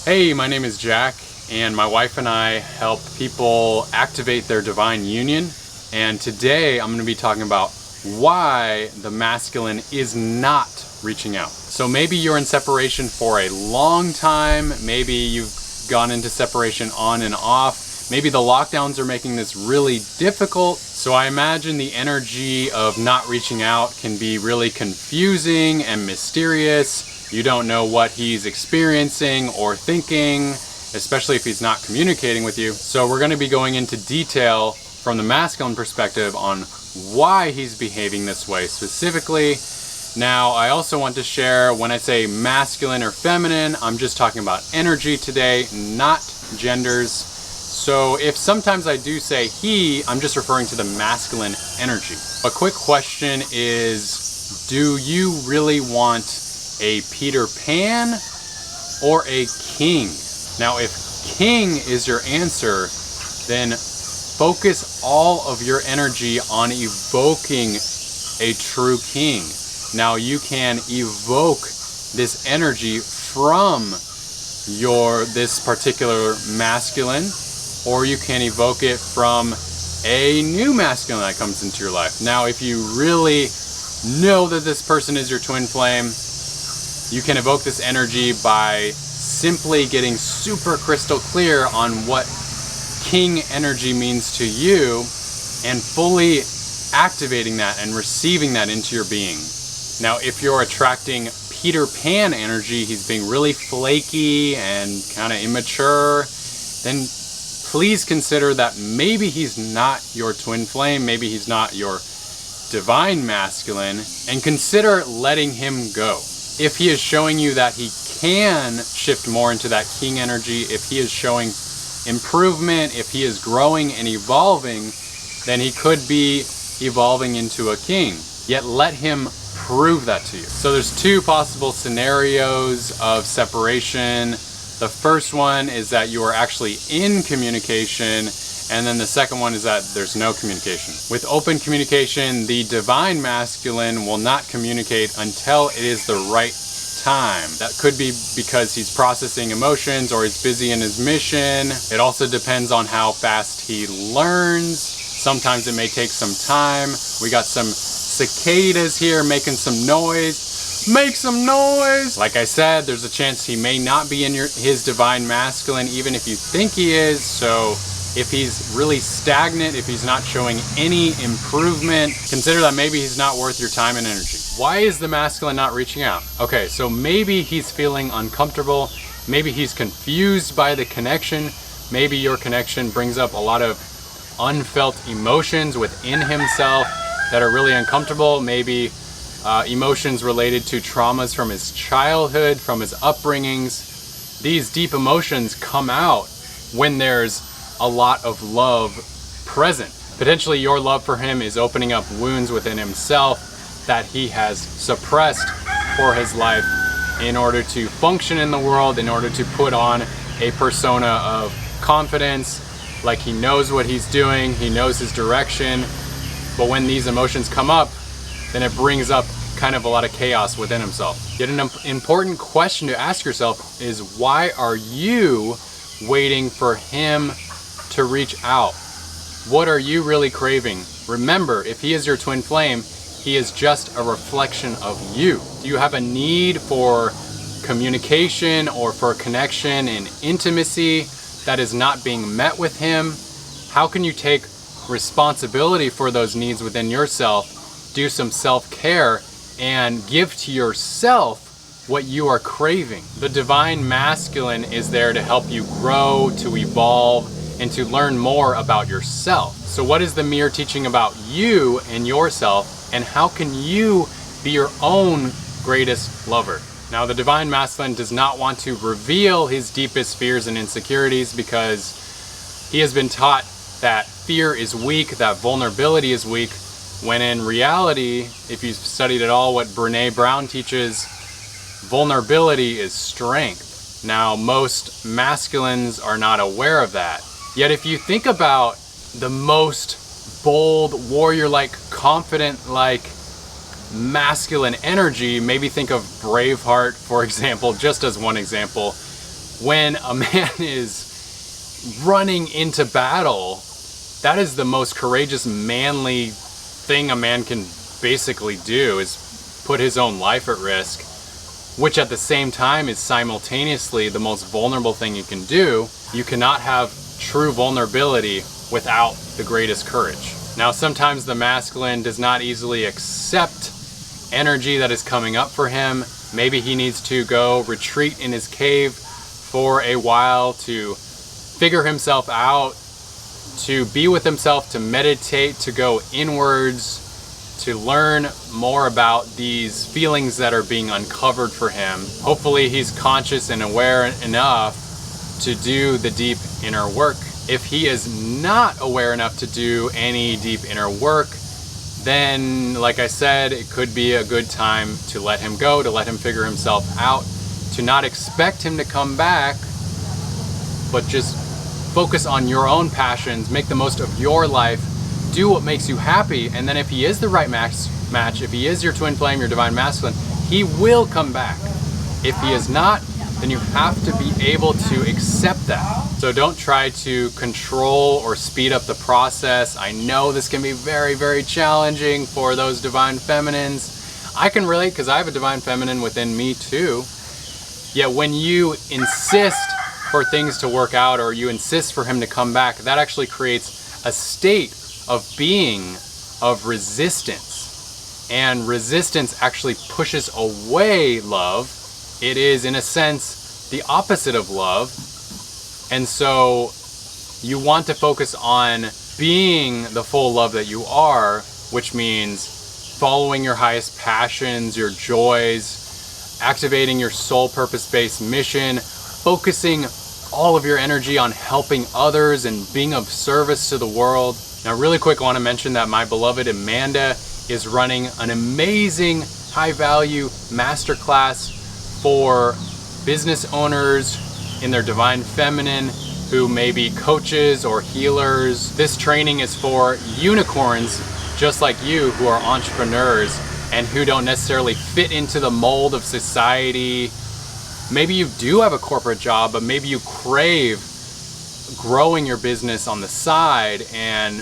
Hey, my name is Jack, and my wife and I help people activate their divine union. And today I'm going to be talking about why the masculine is not reaching out. So maybe you're in separation for a long time. Maybe you've gone into separation on and off. Maybe the lockdowns are making this really difficult. So I imagine the energy of not reaching out can be really confusing and mysterious. You don't know what he's experiencing or thinking, especially if he's not communicating with you. So we're going to be going into detail from the masculine perspective on why he's behaving this way specifically. Now, I also want to share, when I say masculine or feminine, I'm just talking about energy today, not genders. So if sometimes I do say he, I'm just referring to the masculine energy. A quick question is, do you really want a Peter Pan or a king? Now, if king is your answer, then focus all of your energy on evoking a true king. Now, you can evoke this energy from this particular masculine, or you can evoke it from a new masculine that comes into your life. Now, if you really know that this person is your twin flame, you can evoke this energy by simply getting super crystal clear on what king energy means to you and fully activating that and receiving that into your being. Now, if you're attracting Peter Pan energy, he's being really flaky and kind of immature, then please consider that maybe he's not your twin flame, maybe he's not your divine masculine, and consider letting him go. If he is showing you that he can shift more into that king energy, if he is showing improvement, if he is growing and evolving, then he could be evolving into a king. Yet let him prove that to you. So there's two possible scenarios of separation. The first one is that you are actually in communication, and then the second one is that there's no communication. With open communication, the divine masculine will not communicate until it is the right time. That could be because he's processing emotions or he's busy in his mission. It also depends on how fast he learns. Sometimes it may take some time. We got some cicadas here making some noise. Make some noise! Like I said, there's a chance he may not be in his divine masculine, even if you think he is. So if he's really stagnant, if he's not showing any improvement, consider that maybe he's not worth your time and energy. Why is the masculine not reaching out? Okay, so maybe he's feeling uncomfortable. Maybe he's confused by the connection. Maybe your connection brings up a lot of unfelt emotions within himself that are really uncomfortable. Maybe emotions related to traumas from his childhood, from his upbringings. These deep emotions come out when there's a lot of love present. Potentially your love for him is opening up wounds within himself that he has suppressed for his life in order to function in the world, in order to put on a persona of confidence, like he knows what he's doing, he knows his direction. But when these emotions come up, then it brings up kind of a lot of chaos within himself. Yet an important question to ask yourself is, why are you waiting for him to reach out? What are you really craving? Remember, if he is your twin flame, he is just a reflection of you. Do you have a need for communication or for connection and intimacy that is not being met with him? How can you take responsibility for those needs within yourself, do some self-care, and give to yourself what you are craving? The divine masculine is there to help you grow, to evolve, and to learn more about yourself. So what is the mirror teaching about you and yourself, and how can you be your own greatest lover? Now, the divine masculine does not want to reveal his deepest fears and insecurities because he has been taught that fear is weak, that vulnerability is weak, when in reality, if you've studied at all what Brene Brown teaches, vulnerability is strength. Now, most masculines are not aware of that. Yet if you think about the most bold, warrior-like, confident-like, masculine energy, maybe think of Braveheart, for example, just as one example. When a man is running into battle, that is the most courageous, manly thing a man can basically do, is put his own life at risk, which at the same time is simultaneously the most vulnerable thing you can do. You cannot have true vulnerability without the greatest courage. Now, sometimes the masculine does not easily accept energy that is coming up for him. Maybe he needs to go retreat in his cave for a while to figure himself out, to be with himself, to meditate, to go inwards, to learn more about these feelings that are being uncovered for him. Hopefully he's conscious and aware enough to do the deep inner work. If he is not aware enough to do any deep inner work, then, like I said, it could be a good time to let him go, to let him figure himself out, to not expect him to come back, but just focus on your own passions, make the most of your life, do what makes you happy, and then if he is the right match, if he is your twin flame, your divine masculine, he will come back. If he is not, then you have to be able to accept that. So don't try to control or speed up the process. I know this can be very, very challenging for those divine feminines. I can relate because I have a divine feminine within me too. Yet when you insist for things to work out, or you insist for him to come back, that actually creates a state of being of resistance. And resistance actually pushes away love. It is, in a sense, the opposite of love. And so you want to focus on being the full love that you are, which means following your highest passions, your joys, activating your soul purpose-based mission, focusing all of your energy on helping others and being of service to the world. Now, really quick, I want to mention that my beloved Amanda is running an amazing high-value masterclass for business owners in their divine feminine who may be coaches or healers. This training is for unicorns just like you, who are entrepreneurs and who don't necessarily fit into the mold of society. Maybe you do have a corporate job, but maybe you crave growing your business on the side, and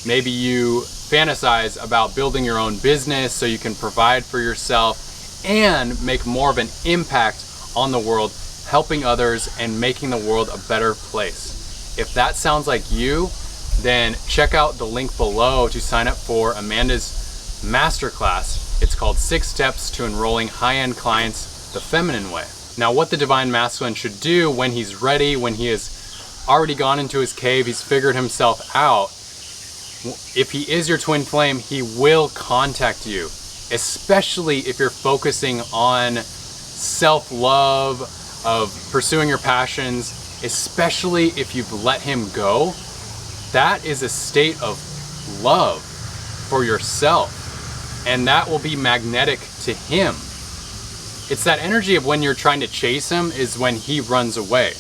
maybe you fantasize about building your own business so you can provide for yourself and make more of an impact on the world, helping others and making the world a better place. If that sounds like you, then check out the link below to sign up for Amanda's masterclass. It's called 6 Steps to Enrolling High-End Clients the Feminine Way. Now, what the divine masculine should do when he's ready, when he has already gone into his cave, he's figured himself out, if he is your twin flame, he will contact you, especially if you're focusing on self-love, of pursuing your passions, especially if you've let him go. That is a state of love for yourself, and that will be magnetic to him. It's that energy of when you're trying to chase him is when he runs away.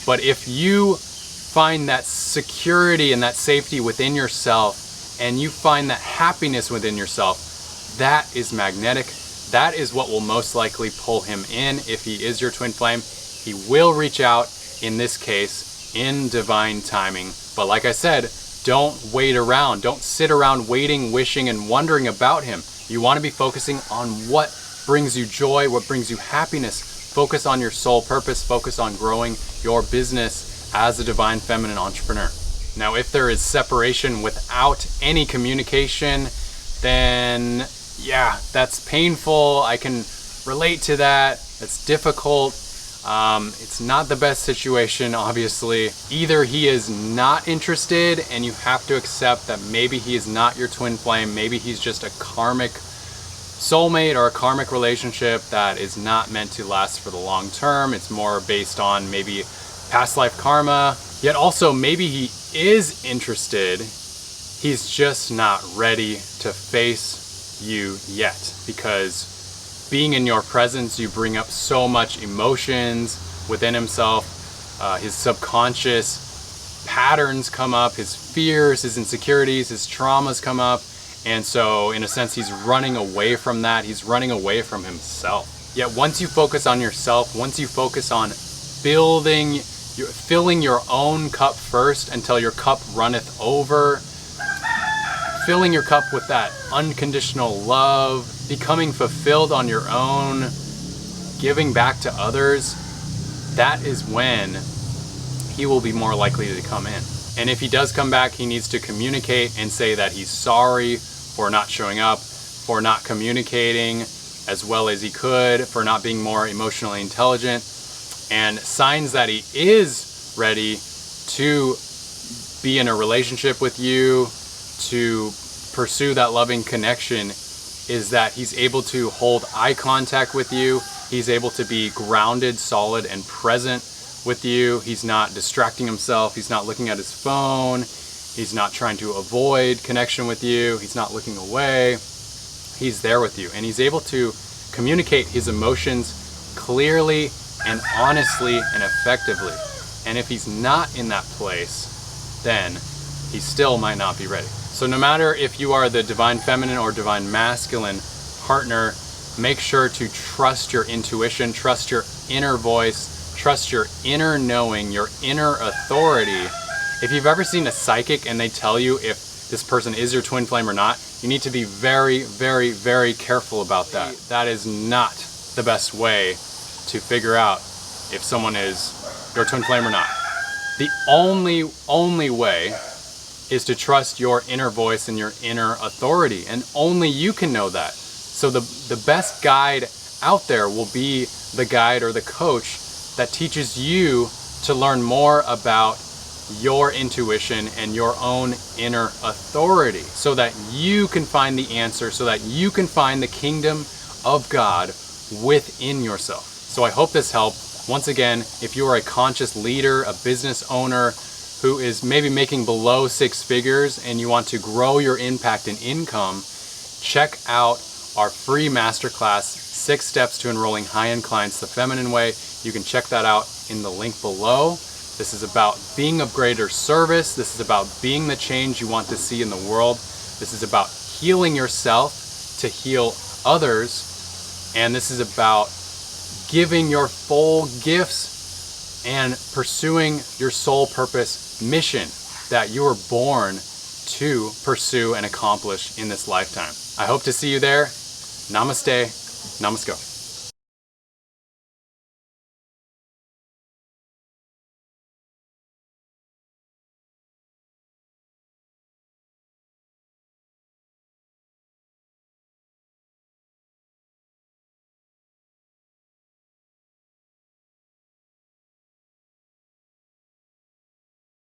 But if you find that security and that safety within yourself, and you find that happiness within yourself, that is magnetic. That is what will most likely pull him in. If he is your twin flame, he will reach out, in this case, in divine timing. But like I said, don't wait around. Don't sit around waiting, wishing, and wondering about him. You want to be focusing on what brings you joy, what brings you happiness. Focus on your soul purpose. Focus on growing your business as a divine feminine entrepreneur. Now, if there is separation without any communication, then yeah, that's painful. I can relate to that. It's difficult. It's not the best situation, obviously. Either he is not interested, and you have to accept that maybe he is not your twin flame. Maybe he's just a karmic soulmate or a karmic relationship that is not meant to last for the long term. It's more based on maybe past life karma. Yet also, maybe he is interested. He's just not ready to face you yet, because being in your presence, you bring up so much emotions within himself. His subconscious patterns come up, his fears, his insecurities, his traumas come up. And so in a sense, he's running away from that. He's running away from himself. Yet once you focus on yourself, once you focus on filling your own cup first until your cup runneth over, filling your cup with that unconditional love, becoming fulfilled on your own, giving back to others, that is when he will be more likely to come in. And if he does come back, he needs to communicate and say that he's sorry for not showing up, for not communicating as well as he could, for not being more emotionally intelligent. And signs that he is ready to be in a relationship with you, to pursue that loving connection, is that he's able to hold eye contact with you. He's able to be grounded, solid, and present with you. He's not distracting himself. He's not looking at his phone. He's not trying to avoid connection with you. He's not looking away. He's there with you. And he's able to communicate his emotions clearly and honestly and effectively. And if he's not in that place, then he still might not be ready. So no matter if you are the divine feminine or divine masculine partner, make sure to trust your intuition, trust your inner voice, trust your inner knowing, your inner authority. If you've ever seen a psychic and they tell you if this person is your twin flame or not, you need to be very, very, very careful about that. That is not the best way to figure out if someone is your twin flame or not. The only way is to trust your inner voice and your inner authority, and only you can know that. So the best guide out there will be the guide or the coach that teaches you to learn more about your intuition and your own inner authority, so that you can find the answer, so that you can find the kingdom of God within yourself. So I hope this helped. Once again, if you are a conscious leader, a business owner who is maybe making below 6 figures and you want to grow your impact and income, check out our free masterclass, 6 Steps to Enrolling High-End Clients the Feminine Way. You can check that out in the link below. This is about being of greater service. This is about being the change you want to see in the world. This is about healing yourself to heal others. And this is about giving your full gifts and pursuing your soul purpose mission that you were born to pursue and accomplish in this lifetime. I hope to see you there. Namaste. Namaskar.